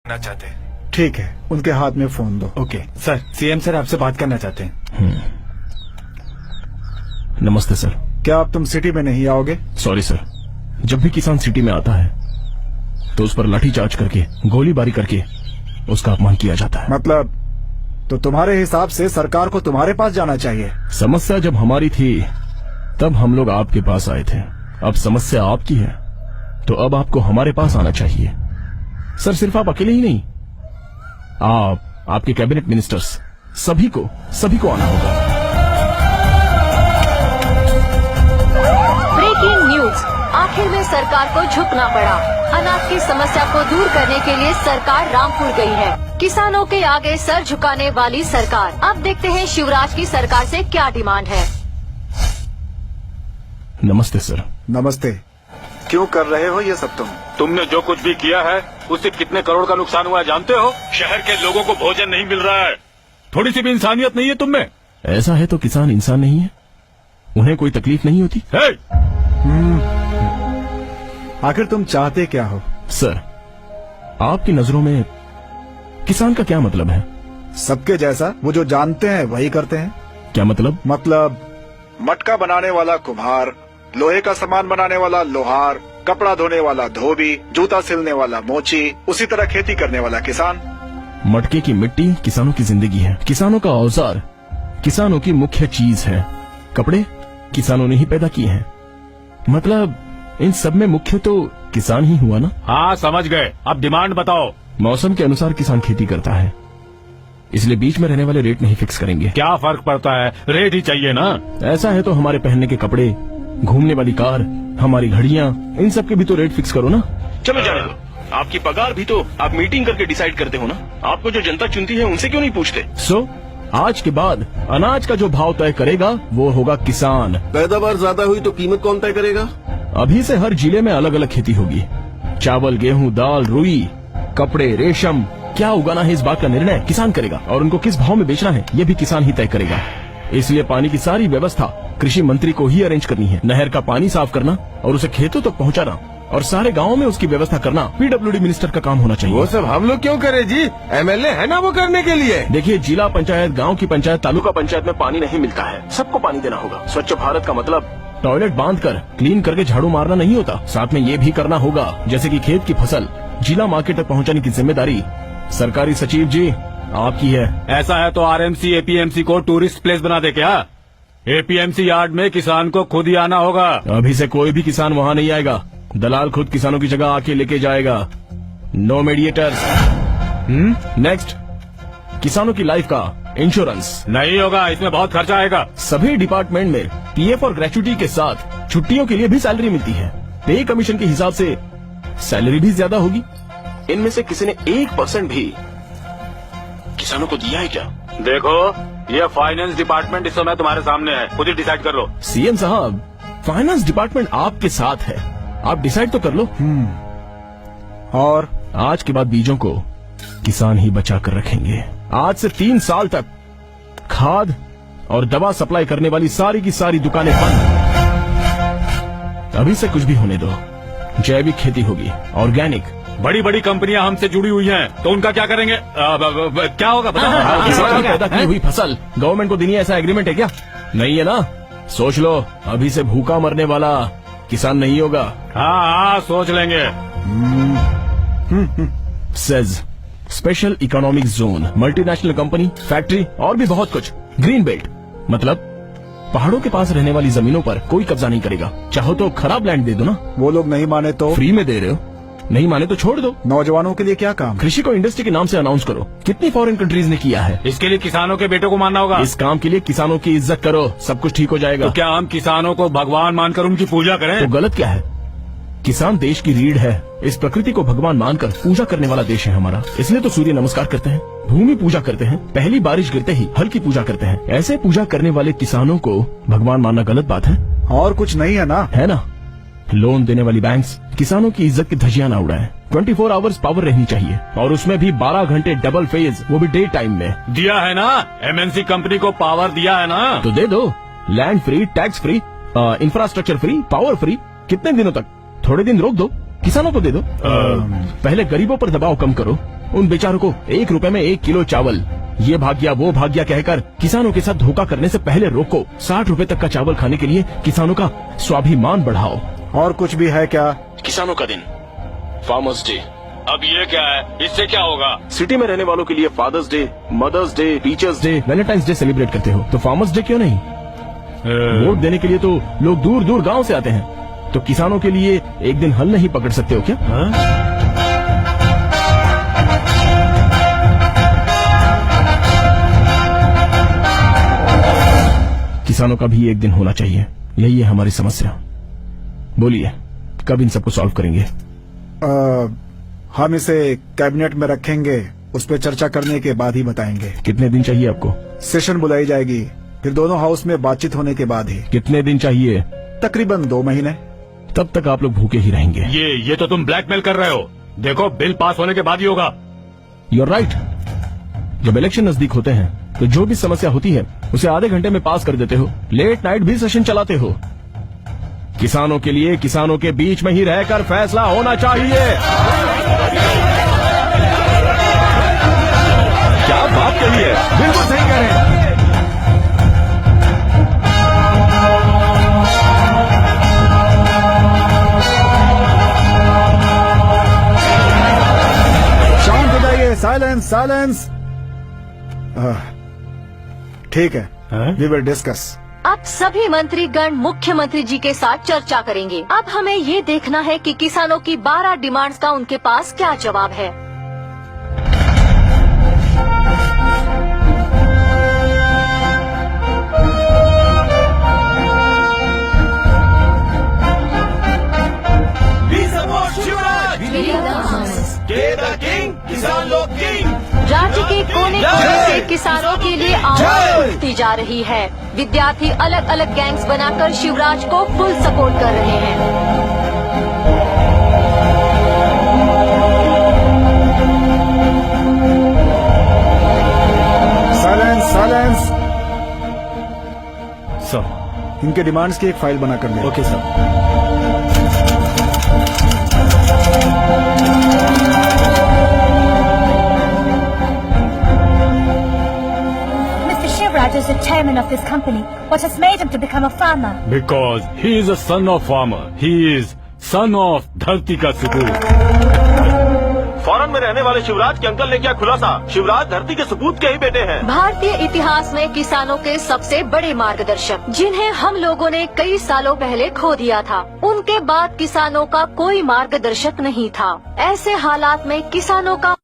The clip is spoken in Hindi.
करना चाहते हैं। ठीक है, उनके हाथ में फोन दो। ओके सर, सीएम सर आपसे बात करना चाहते हैं। नमस्ते सर। क्या अब तुम सिटी में नहीं आओगे? सॉरी सर, जब भी किसान सिटी में आता है तो उस पर लाठीचार्ज करके, गोलीबारी करके उसका अपमान किया जाता है। मतलब तो तुम्हारे हिसाब से सरकार को तुम्हारे पास जाना चाहिए। समस्या जब हमारी थी तब हम लोग आपके पास आए थे, अब समस्या आपकी है तो अब आपको हमारे पास आना चाहिए। सर सिर्फ आप अकेले ही नहीं, आप, आपके कैबिनेट मिनिस्टर्स, सभी को आना होगा। ब्रेकिंग न्यूज, आखिर में सरकार को झुकना पड़ा। अनाज की समस्या को दूर करने के लिए सरकार रामपुर गई है। किसानों के आगे सर झुकाने वाली सरकार। अब देखते हैं शिवराज की सरकार से क्या डिमांड है। नमस्ते सर। नमस्ते। क्यों कर रहे हो ये सब? तुमने जो कुछ भी किया है उससे कितने करोड़ का नुकसान हुआ है जानते हो? शहर के लोगों को भोजन नहीं मिल रहा है। थोड़ी सी भी इंसानियत नहीं है तुम में। ऐसा है तो किसान इंसान नहीं है? उन्हें कोई तकलीफ नहीं होती? आखिर तुम चाहते क्या हो? सर, आपकी नजरों में किसान का क्या मतलब है? सबके जैसा, वो जो जानते हैं वही करते हैं। क्या मतलब? मतलब मटका बनाने वाला कुम्हार, लोहे का सामान बनाने वाला लोहार, कपड़ा धोने वाला धोबी, जूता सिलने वाला मोची, उसी तरह खेती करने वाला किसान। मटके की मिट्टी किसानों की जिंदगी है, किसानों का औजार किसानों की मुख्य चीज है, कपड़े किसानों ने ही पैदा किए हैं। मतलब इन सब में मुख्य तो किसान ही हुआ ना? हाँ समझ गए, अब डिमांड बताओ। मौसम के अनुसार किसान खेती करता है, इसलिए बीच में रहने वाले रेट नहीं फिक्स करेंगे। क्या फर्क पड़ता है, रेट ही चाहिए ना। ऐसा है तो हमारे पहनने के कपड़े, घूमने वाली कार, हमारी घड़ियां, इन सब के भी तो रेट फिक्स करो ना। चलो जाने दो, आपकी पगार भी तो आप मीटिंग करके डिसाइड करते हो ना। आपको जो जनता चुनती है उनसे क्यों नहीं पूछते? सो आज के बाद अनाज का जो भाव तय करेगा वो होगा किसान। पैदावार ज्यादा हुई तो कीमत कौन तय करेगा? अभी से हर जिले में अलग अलग खेती होगी। चावल, गेहूं, दाल, रुई, कपड़े, रेशम, क्या उगाना है इस बात का निर्णय किसान करेगा, और उनको किस भाव में बेचना है ये भी किसान ही तय करेगा। इसलिए पानी की सारी व्यवस्था कृषि मंत्री को ही अरेंज करनी है। नहर का पानी साफ करना और उसे खेतों तक पहुंचाना और सारे गांवों में उसकी व्यवस्था करना पीडब्ल्यूडी मिनिस्टर का काम होना चाहिए। वो सब हम लोग क्यों करें जी, एमएलए है ना वो करने के लिए। देखिए, जिला पंचायत, गांव की पंचायत, तालुका पंचायत में पानी नहीं मिलता है, सबको पानी देना होगा। स्वच्छ भारत का मतलब टॉयलेट बांधकर क्लीन करके झाड़ू मारना नहीं होता, साथ में ये भी करना होगा जैसे कि खेत की फसल जिला मार्केट तक पहुंचाने की जिम्मेदारी सरकारी सचिव जी आपकी है। ऐसा है तो आरएमसी एपीएमसी को टूरिस्ट प्लेस बना दे क्या? एपीएमसी यार्ड में किसान को खुद ही आना होगा। अभी से कोई भी किसान वहाँ नहीं आएगा, दलाल खुद किसानों की जगह आके लेके जाएगा। No mediators. नेक्स्ट, किसानों की लाइफ का इंश्योरेंस नहीं होगा, इसमें बहुत खर्चा आएगा। सभी डिपार्टमेंट में पीएफ और ग्रेचुटी के साथ छुट्टियों के लिए भी सैलरी मिलती है। पे कमीशन के हिसाब से सैलरी भी ज्यादा होगी। इनमें से किसी ने 1% भी किसानों को दिया है क्या? देखो, ये फाइनेंस डिपार्टमेंट इस समय तुम्हारे सामने है, खुद ही डिसाइड कर लो। सीएम साहब, फाइनेंस डिपार्टमेंट आपके साथ है, आप डिसाइड तो कर लो। और आज के बाद बीजों को किसान ही बचा कर रखेंगे। आज से 3 साल तक खाद और दवा सप्लाई करने वाली सारी की सारी दुकानें बंद। अभी से कुछ भी होने दो, जैविक खेती होगी, ऑर्गेनिक। बड़ी बड़ी कंपनियां हमसे जुड़ी हुई हैं, तो उनका क्या करेंगे? क्या होगा बताओ? किसान की पैदा की हुई फसल गवर्नमेंट को देनी है, ऐसा एग्रीमेंट है क्या? नहीं है ना? सोच लो, अभी से भूखा मरने वाला किसान नहीं होगा। हाँ, सोच लेंगे। Says special economic zone, multinational company, factory और भी बहुत कुछ। ग्रीन बेल्ट मतलब पहाड़ों के पास रहने वाली जमीनों पर कोई कब्जा नहीं करेगा। चाहो तो खराब लैंड दे दो ना। वो लोग नहीं माने तो? फ्री में दे रहे हो, नहीं माने तो छोड़ दो। नौजवानों के लिए क्या काम? कृषि को इंडस्ट्री के नाम से अनाउंस करो। कितनी फॉरेन कंट्रीज ने किया है। इसके लिए किसानों के बेटों को मानना होगा। इस काम के लिए किसानों की इज्जत करो, सब कुछ ठीक हो जाएगा। तो क्या हम किसानों को भगवान मानकर उनकी पूजा करें? तो गलत क्या है? किसान देश की रीढ़ है, इस प्रकृति को भगवान मानकर पूजा करने वाला देश है हमारा। इसलिए तो सूर्य नमस्कार करते हैं, भूमि पूजा करते हैं, पहली बारिश गिरते ही हल की पूजा करते हैं। ऐसे पूजा करने वाले किसानों को भगवान मानना गलत बात है? और कुछ नहीं है ना? है ना? लोन देने वाली बैंक्स किसानों की इज्जत की धज्जियां ना उड़ाएं। 24 आवर्स पावर रहनी चाहिए, और उसमें भी 12 घंटे डबल फेज, वो भी डे टाइम में। दिया है ना, एमएनसी कंपनी को पावर दिया है ना, तो दे दो। Land free, tax free, infrastructure free, power free. कितने दिनों तक? थोड़े दिन रोक दो, किसानों को दे दो। पहले गरीबों पर दबाव कम करो, उन बेचारों को 1 रुपए में 1 किलो चावल, ये भाग गया वो भाग गया कहकर किसानों के साथ धोखा करने से पहले रोको। 60 रुपए तक का चावल खाने के लिए किसानों का स्वाभिमान बढ़ाओ। और कुछ भी है क्या? किसानों का दिन, फार्मर्स डे। अब ये क्या है, इससे क्या होगा? सिटी में रहने वालों के लिए father's day, mother's day, teacher's day, valentine's day celebrate करते हो तो फार्मर्स डे क्यों नहीं? वोट देने के लिए तो लोग दूर दूर गांव से आते हैं, तो किसानों के लिए एक दिन हल नहीं पकड़ सकते हो क्या? किसानों का भी एक दिन होना चाहिए, यही है हमारी समस्या। बोलिए, कब इन सबको सॉल्व करेंगे? हम इसे कैबिनेट में रखेंगे, उस पर चर्चा करने के बाद ही बताएंगे। कितने दिन चाहिए आपको? सेशन बुलाई जाएगी, फिर दोनों हाउस में बातचीत होने के बाद ही। कितने दिन चाहिए? तकरीबन 2 महीने। तब तक आप लोग भूखे ही रहेंगे। ये तो तुम ब्लैकमेल कर रहे हो। देखो, बिल पास होने के बाद ही होगा। You're right। जब इलेक्शन नजदीक होते हैं तो जो भी समस्या होती है उसे आधे घंटे में पास कर देते हो, लेट नाइट भी सेशन चलाते हो। किसानों के लिए किसानों के बीच में ही रहकर फैसला होना चाहिए। क्या बात कही है, बिल्कुल सही कह रहे हैं। शांत हो जाइए, साइलेंस साइलेंस। ठीक है, वी विल डिस्कस। अब सभी मंत्रीगण मुख्यमंत्री जी के साथ चर्चा करेंगे। अब हमें ये देखना है कि किसानों की 12 डिमांड्स का उनके पास क्या जवाब है। किसान लोग किंग। राज्य के कोने कोने से किसानों के लिए आवाज उठती जा रही है। विद्यार्थी अलग अलग गैंग्स बनाकर शिवराज को फुल सपोर्ट कर रहे हैं। Silence silence. सर। इनके डिमांड्स की एक फाइल बनाकर ले। Okay sir. Shivraj is the chairman of this company. What has made him to become a farmer? Because he is a son of farmer. He is son of धरती का सपूत। फॉरेन में रहने वाले शिवराज के अंकल ने क्या खुलासा? शिवराज धरती के सपूत के ही बेटे हैं। भारतीय इतिहास में किसानों के सबसे बड़े मार्गदर्शक, जिन्हें हम लोगों ने कई सालों पहले खो दिया था। उनके बाद किसानों का कोई मार्गदर्शक नहीं था। ऐसे हालात में किसानों का